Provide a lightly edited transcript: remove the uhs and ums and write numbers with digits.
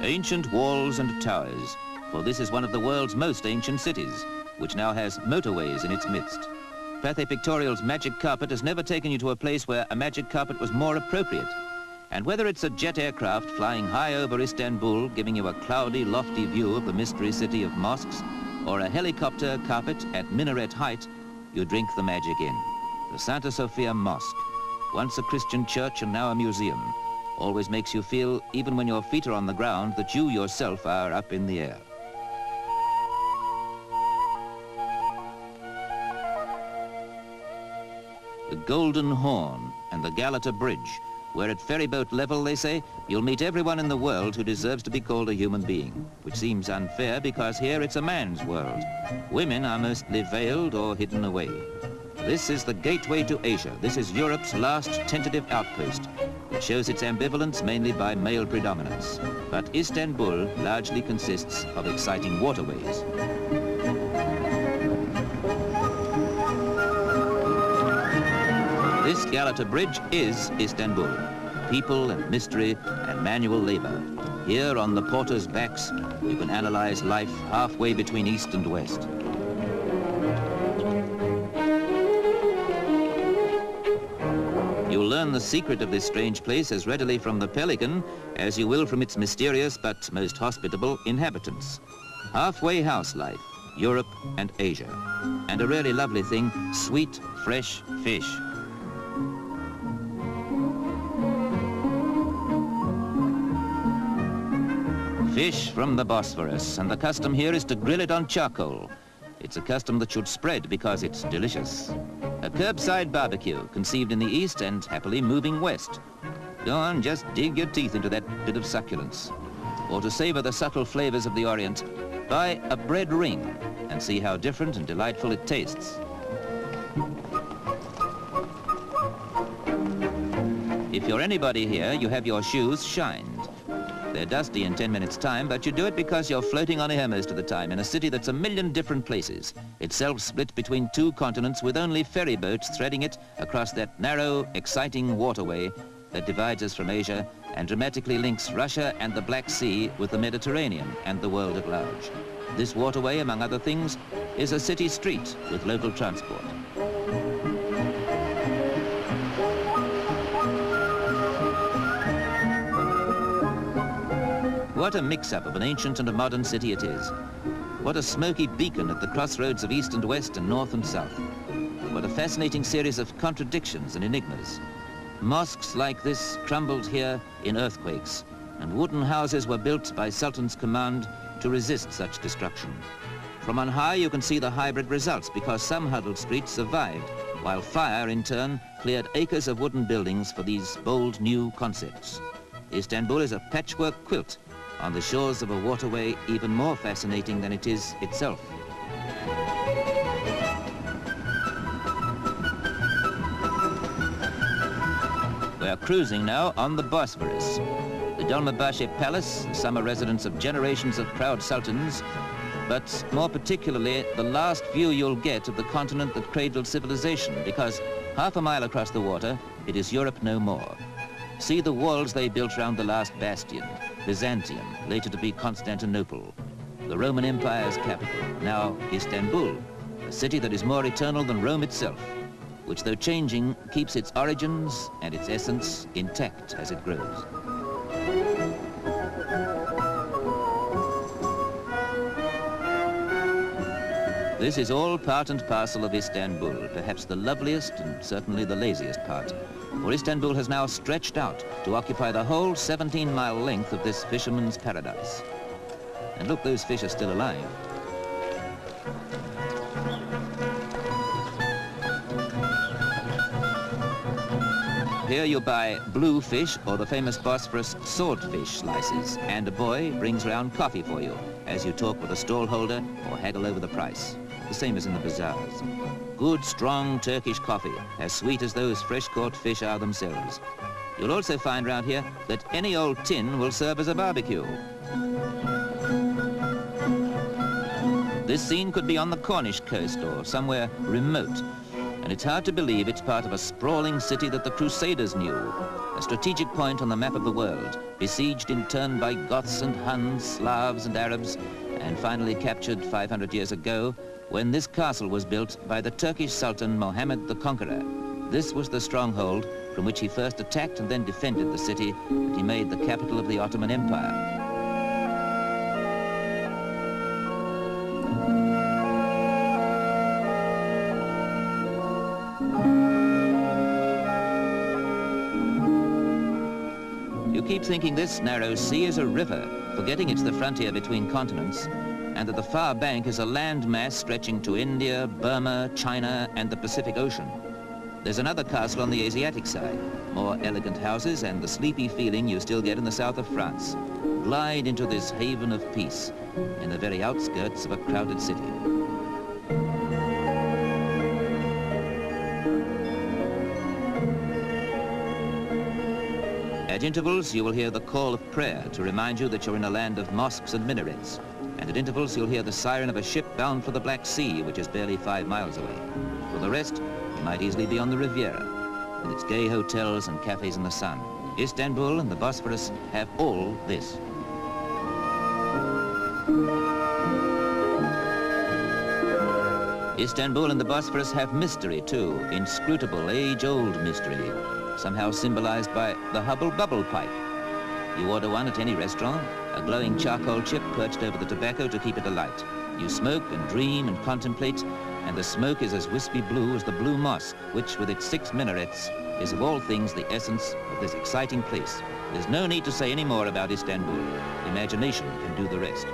Ancient walls and towers, for this is one of the world's most ancient cities, which now has motorways in its midst. Pathé Pictorial's magic carpet has never taken you to a place where a magic carpet was more appropriate. And whether it's a jet aircraft flying high over Istanbul, giving you a cloudy, lofty view of the mystery city of mosques, or a helicopter carpet at minaret height, you drink the magic in. The Santa Sofia Mosque, once a Christian church and now a museum, always makes you feel, even when your feet are on the ground, that you yourself are up in the air. The Golden Horn and the Galata Bridge, where at ferryboat level, they say, you'll meet everyone in the world who deserves to be called a human being, which seems unfair because here it's a man's world. Women are mostly veiled or hidden away. This is the gateway to Asia. This is Europe's last tentative outpost. It shows its ambivalence mainly by male predominance. But Istanbul largely consists of exciting waterways. This Galata Bridge is Istanbul. People and mystery and manual labor. Here on the porters' backs, you can analyze life halfway between east and west. You'll learn the secret of this strange place as readily from the pelican as you will from its mysterious but most hospitable inhabitants. Halfway house life, Europe and Asia. And a really lovely thing, sweet, fresh fish. Fish from the Bosphorus, and the custom here is to grill it on charcoal. It's a custom that should spread because it's delicious. A curbside barbecue, conceived in the east and happily moving west. Go on, just dig your teeth into that bit of succulence. Or to savor the subtle flavors of the Orient, buy a bread ring and see how different and delightful it tastes. If you're anybody here, you have your shoes shined. They're dusty in 10 minutes' time, but you do it because you're floating on air most of the time in a city that's a million different places, itself split between two continents with only ferry boats threading it across that narrow, exciting waterway that divides us from Asia and dramatically links Russia and the Black Sea with the Mediterranean and the world at large. This waterway, among other things, is a city street with local transport. What a mix-up of an ancient and a modern city it is. What a smoky beacon at the crossroads of east and west and north and south. What a fascinating series of contradictions and enigmas. Mosques like this crumbled here in earthquakes, and wooden houses were built by Sultan's command to resist such destruction. From on high you can see the hybrid results because some huddled streets survived, while fire in turn cleared acres of wooden buildings for these bold new concepts. Istanbul is a patchwork quilt on the shores of a waterway even more fascinating than it is itself. We are cruising now on the Bosphorus. The Dolmabahce Palace, the summer residence of generations of proud sultans, but more particularly the last view you'll get of the continent that cradled civilization, because half a mile across the water, it is Europe no more. See the walls they built round the last bastion, Byzantium, later to be Constantinople. The Roman Empire's capital, now Istanbul, a city that is more eternal than Rome itself, which though changing, keeps its origins and its essence intact as it grows. This is all part and parcel of Istanbul, perhaps the loveliest and certainly the laziest part. For Istanbul has now stretched out to occupy the whole 17-mile length of this fisherman's paradise. And look, those fish are still alive. Here you buy blue fish or the famous Bosphorus swordfish slices, and a boy brings round coffee for you as you talk with a stallholder or haggle over the price. The same as in the bazaars. Good, strong Turkish coffee, as sweet as those fresh-caught fish are themselves. You'll also find round here that any old tin will serve as a barbecue. This scene could be on the Cornish coast or somewhere remote, and it's hard to believe it's part of a sprawling city that the Crusaders knew, a a strategic point on the map of the world, besieged in turn by Goths and Huns, Slavs and Arabs, and finally captured 500 years ago when this castle was built by the Turkish Sultan Mohammed the Conqueror. This was the stronghold from which he first attacked and then defended the city that he made the capital of the Ottoman Empire. You keep thinking this narrow sea is a river, forgetting it's the frontier between continents, and that the far bank is a land mass stretching to India, Burma, China, and the Pacific Ocean. There's another castle on the Asiatic side, more elegant houses and the sleepy feeling you still get in the south of France. Glide into this haven of peace in the very outskirts of a crowded city. At intervals, you will hear the call of prayer to remind you that you're in a land of mosques and minarets. And at intervals, you'll hear the siren of a ship bound for the Black Sea, which is barely 5 miles away. For the rest, you might easily be on the Riviera, with its gay hotels and cafes in the sun. Istanbul and the Bosphorus have all this. Istanbul and the Bosphorus have mystery too, inscrutable, age-old mystery, somehow symbolized by the Hubble Bubble pipe. You order one at any restaurant, a glowing charcoal chip perched over the tobacco to keep it alight. You smoke and dream and contemplate, and the smoke is as wispy blue as the Blue Mosque, which with its 6 minarets is of all things the essence of this exciting place. There's no need to say any more about Istanbul. Imagination can do the rest.